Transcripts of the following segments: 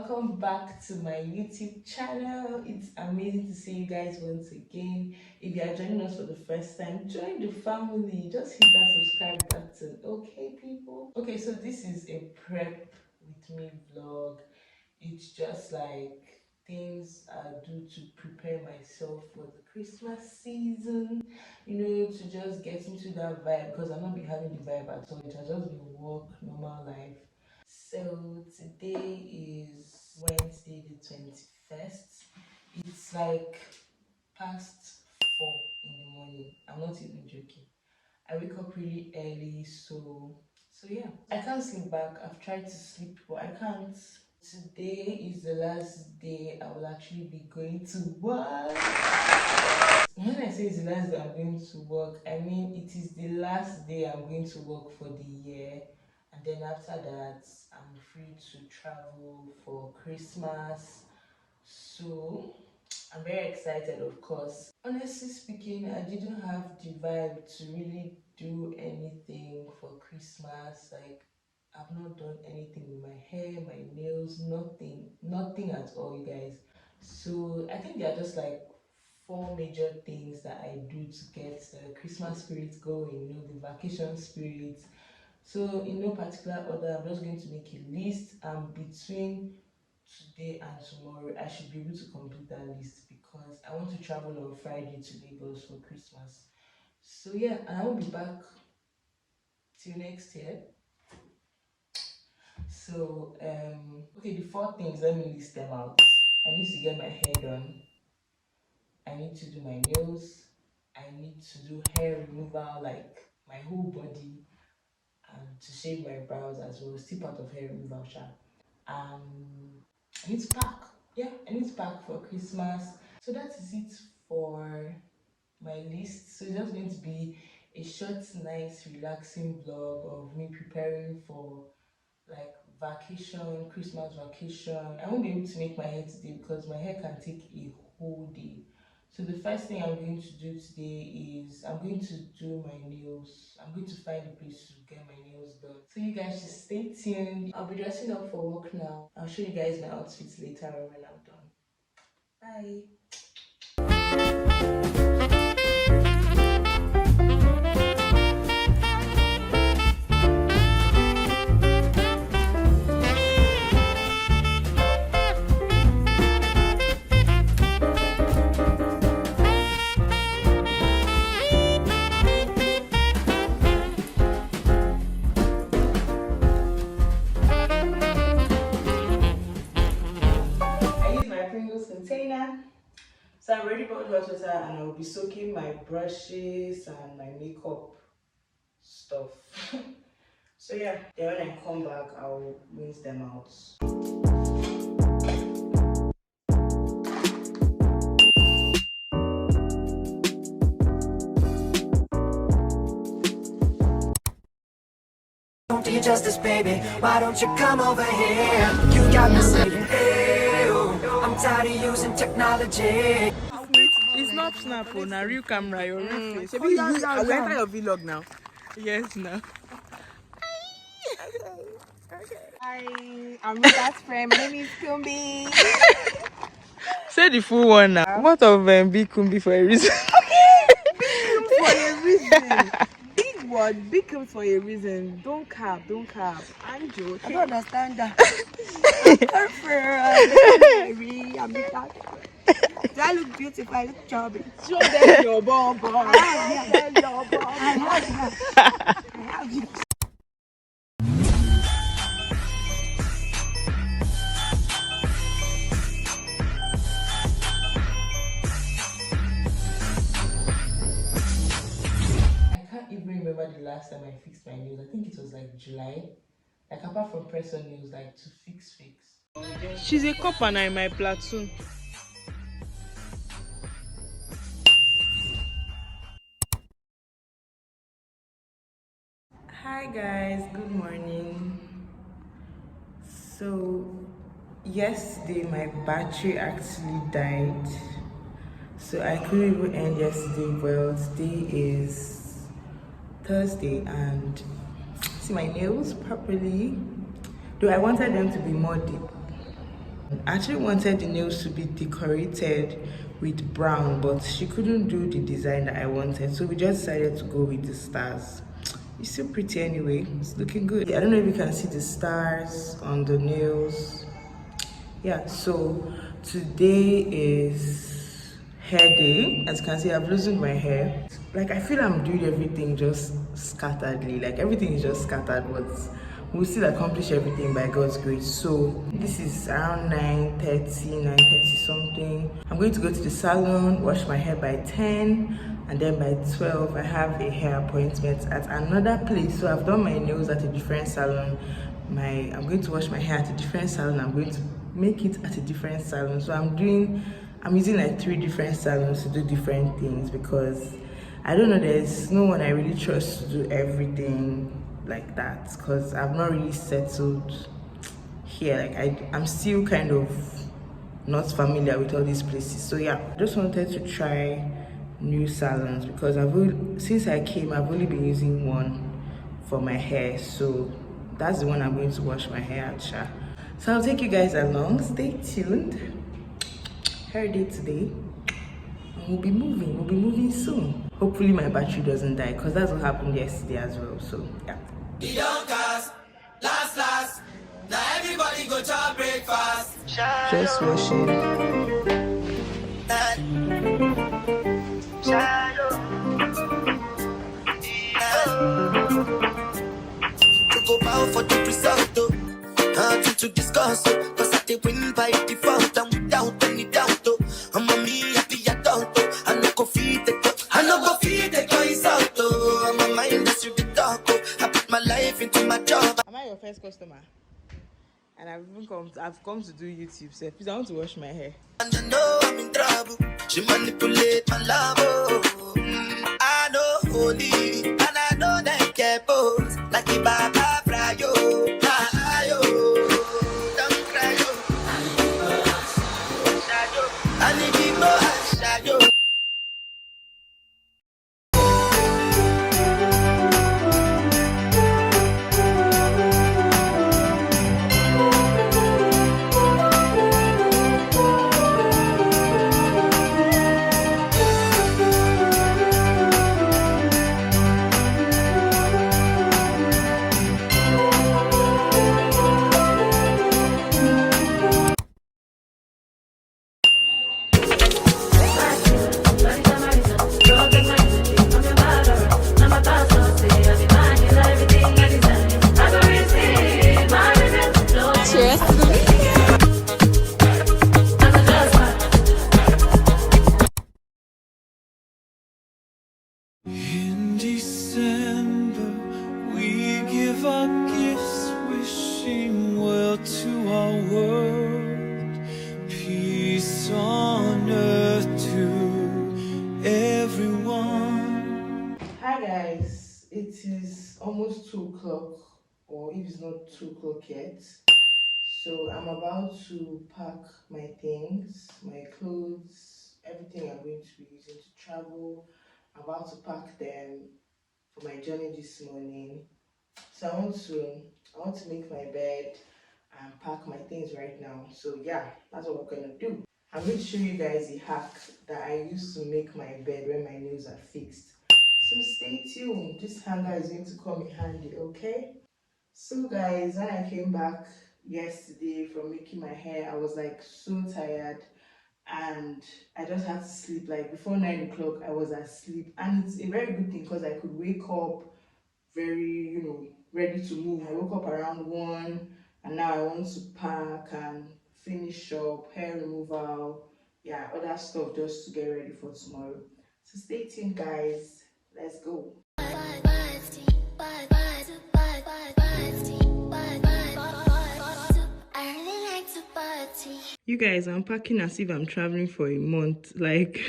welcome back to my YouTube channel. It's amazing to see you guys once again. If you are joining us for the first time, join the family. Just hit that subscribe button, okay people? Okay, so this is a prep with me vlog. It's just like things I do to prepare myself for the Christmas season, you know, to just get into that vibe, because I've not been having the vibe at all. It has just been work, normal life. So today is Wednesday the 21st. It's like past 4 in the morning. I'm not even joking. I wake up really early, so yeah. I can't sleep back. I've tried to sleep, but I can't. Today is the last day I will actually be going to work. When I say it's the last day I'm going to work, I mean it is the last day I'm going to work for the year. And then after that, I'm free to travel for Christmas. So I'm very excited, of course. Honestly speaking, I didn't have the vibe to really do anything for Christmas. Like, I've not done anything with my hair, my nails, nothing at all, you guys. So I think there are just like 4 major things that I do to get the Christmas spirit going, you know, the vacation spirit. So in no particular order, I'm just going to make a list, and between today and tomorrow I should be able to complete that list, because I want to travel on Friday to Lagos for Christmas. So yeah, and I will be back till next year. So okay, the 4 things, let me list them out. I need to get my hair done, I need to do my nails, I need to do hair removal, like my whole body, and to shave my brows as well, still part of hair removal. I need to pack. Yeah, I need to pack for Christmas. So that is it for my list. So it's just going to be a short, nice, relaxing vlog of me preparing for like vacation, Christmas vacation. I won't be able to make my hair today because my hair can take a whole day. So the first thing I'm going to do today is I'm going to do my nails. I'm going to find a place to get my nails done. So you guys should stay tuned. I'll be dressing up for work now. I'll show you guys my outfits later on when I'm done. Bye. Container. So I've already bought hot water and I will be soaking my brushes and my makeup stuff. So yeah, then when I come back, I'll rinse them out. Don't do you justice, baby. Why don't you come over here? You got me saying, hey, I'm tired of using technology. It's not snap on a real camera, your real face. We enter your vlog now. Yes, now. Hi, I'm Rita's friend. My name is Kumbi. Say the full one now. What of Big Kumbi for a reason? Big for a reason. Big word, big comes for a reason. Don't cap. Anjo, I don't understand that. I'm Rita's friend. Do I look beautiful? I look chubby. Show them your bum. I have you. Remember the last time I fixed my nails. I think it was like July. Like, apart from press on nails, like to fix. She's a copper now in my platoon. Hi guys, good morning. So yesterday my battery actually died, so I couldn't even end yesterday. Well, today is Thursday and see my nails properly, though I wanted them to be more deep. I actually wanted the nails to be decorated with brown, but she couldn't do the design that I wanted, so we just decided to go with the stars. It's still pretty anyway. It's looking good. I don't know if you can see the stars on the nails. Yeah, so today is hair day. As you can see, I've loosened my hair. Like, I feel I'm doing everything just scatteredly. Like, everything is just scattered, but we'll still accomplish everything by God's grace. So this is around 9:30, 9:30 something. I'm going to go to the salon, wash my hair by 10, and then by 12 I have a hair appointment at another place. So I've done my nails at a different salon. I'm going to wash my hair at a different salon. I'm going to make it at a different salon. So I'm using like 3 different salons to do different things, because I don't know, there's no one I really trust to do everything like that, because I've not really settled here. Like I'm still kind of not familiar with all these places. So yeah, I just wanted to try new salons, because since I came, I've only been using one for my hair. So that's the one I'm going to wash my hair at, sha. So I'll take you guys along. Stay tuned. Hair day today, and we'll be moving soon. Hopefully my battery doesn't die, because that's what happened yesterday as well. So yeah. The don't cast, last. Now everybody go to breakfast. Just washing. To go bow for the result, nothing to discuss, cause I did win by default and without any doubt. I'm a me happy adult, I no go feed the toys out. I'm a mind that's you the talk. I put my life into my job. Am I your first customer? And I've come to do YouTube. So please, I want to wash my hair. And I know I'm in trouble. She manipulate my love. I know holy, and I know that get both like the Baba Frayo. Don't cry, yo. I need to go shadow. In December, we give our gifts, wishing well to our world, peace on earth to everyone. Hi guys, it is almost 2 o'clock, or if it's not 2 o'clock yet. So I'm about to pack my things, my clothes, everything I'm going to be using to travel. I'm about to pack them for my journey this morning. So I want to make my bed and pack my things right now. So yeah, that's what we're gonna do. I'm going to show you guys a hack that I use to make my bed when my nails are fixed. So stay tuned. This hanger is going to come in handy, okay? So guys, when I came back yesterday from making my hair, I was like so tired, and I just had to sleep. Like before 9 o'clock I was asleep, and it's a very good thing because I could wake up very, ready to move. I woke up around 1, and now I want to pack and finish up, hair removal, yeah, other stuff just to get ready for tomorrow. So stay tuned guys, let's go. You guys, I'm packing as if I'm traveling for a month. Like,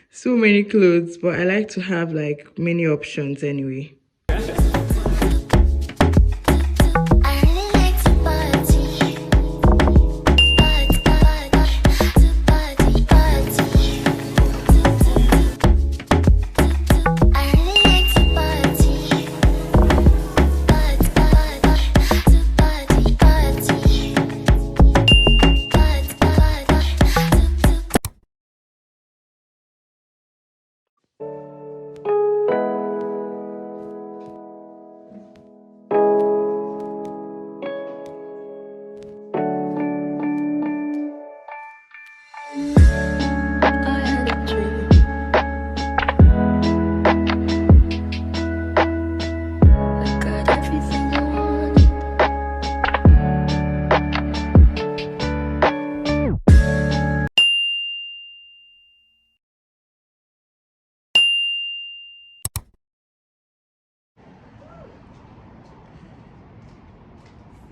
so many clothes, but I like to have like many options anyway. See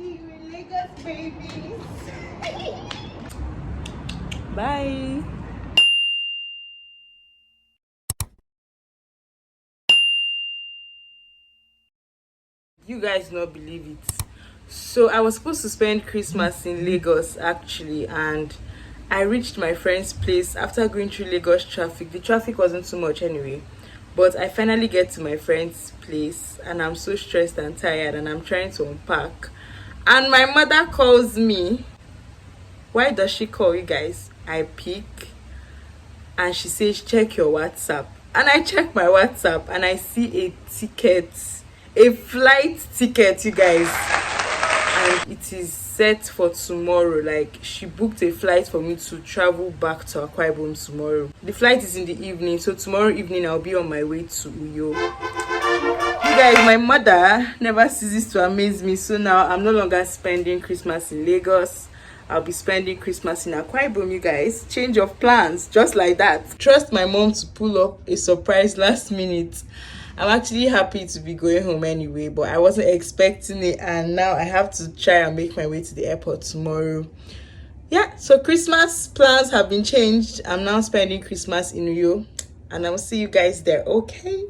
you in Lagos, babies. Bye. You guys not believe it. So I was supposed to spend Christmas in Lagos actually, and I reached my friend's place after going through Lagos traffic. The traffic wasn't too much anyway, but I finally get to my friend's place and I'm so stressed and tired and I'm trying to unpack. And my mother calls me. Why does she call, you guys? I pick and she says, check your WhatsApp. And I check my WhatsApp and I see a ticket, a flight ticket, you guys. And it is set for tomorrow. Like, she booked a flight for me to travel back to Akwa Ibom tomorrow. The flight is in the evening, so tomorrow evening I'll be on my way to Uyo. You guys, my mother never ceases to amaze me. So now I'm no longer spending Christmas in Lagos. I'll be spending Christmas in Akwa Ibom, you guys. Change of plans, just like that. Trust my mom to pull up a surprise last minute. I'm actually happy to be going home anyway, but I wasn't expecting it, and now I have to try and make my way to the airport tomorrow. Yeah, so Christmas plans have been changed. I'm now spending Christmas in Uyo, and I'll see you guys there, okay?